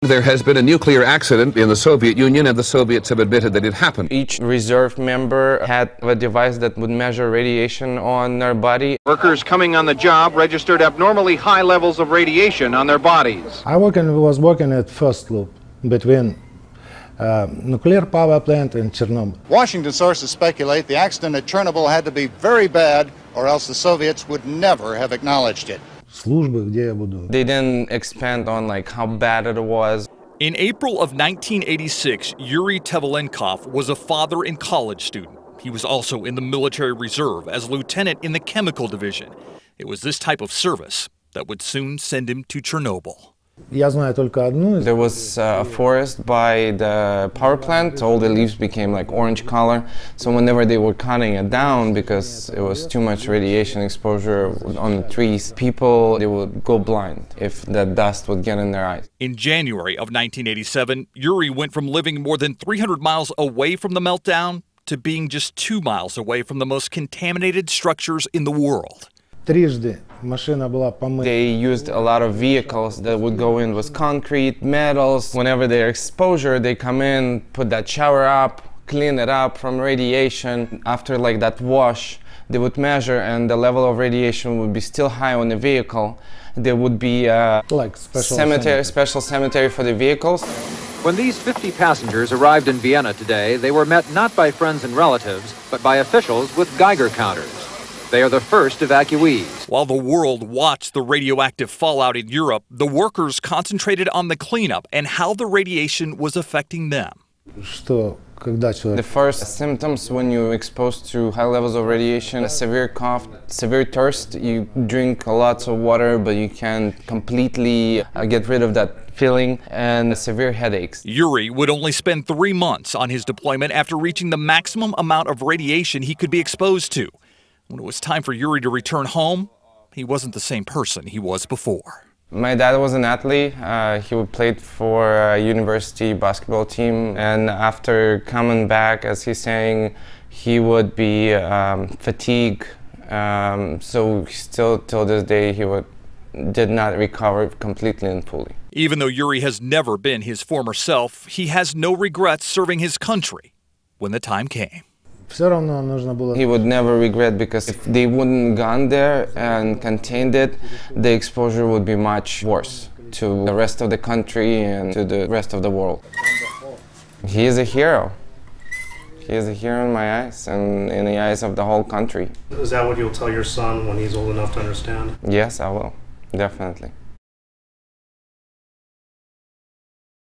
There has been a nuclear accident in the Soviet Union, and the Soviets have admitted that it happened. Each reserve member had a device that would measure radiation on their body. Workers coming on the job registered abnormally high levels of radiation on their bodies. I was working at first loop between nuclear power plant in Chernobyl. Washington sources speculate the accident at Chernobyl had to be very bad, or else the Soviets would never have acknowledged it. They didn't expand on how bad it was. In April of 1986, Yuri Tevolenkov was a father and college student. He was also in the military reserve as a lieutenant in the chemical division. It was this type of service that would soon send him to Chernobyl. There was a forest by the power plant. All the leaves became orange color. So whenever they were cutting it down, because it was too much radiation exposure on the trees, they would go blind if that dust would get in their eyes. In January of 1987, Yuri went from living more than 300 miles away from the meltdown to being just 2 miles away from the most contaminated structures in the world. They used a lot of vehicles that would go in with concrete, metals. Whenever their exposure, they come in, put that shower up, clean it up from radiation. After that wash, they would measure, and the level of radiation would be still high on the vehicle. There would be a special cemetery for the vehicles. When these 50 passengers arrived in Vienna today, they were met not by friends and relatives, but by officials with Geiger counters. They are the first evacuees. While the world watched the radioactive fallout in Europe, the workers concentrated on the cleanup and how the radiation was affecting them. The first symptoms when you're exposed to high levels of radiation: a severe cough, severe thirst. You drink lots of water, but you can't completely get rid of that feeling, and severe headaches. Yuri would only spend 3 months on his deployment after reaching the maximum amount of radiation he could be exposed to. When it was time for Yuri to return home, he wasn't the same person he was before. My dad was an athlete. He played for a university basketball team, and after coming back, as he's saying, he would be fatigued. So still till this day, did not recover completely and fully. Even though Yuri has never been his former self, he has no regrets serving his country when the time came. He would never regret, because if they wouldn't gone there and contained it, the exposure would be much worse to the rest of the country and to the rest of the world. He is a hero. He is a hero in my eyes and in the eyes of the whole country. Is that what you'll tell your son when he's old enough to understand? Yes, I will. Definitely.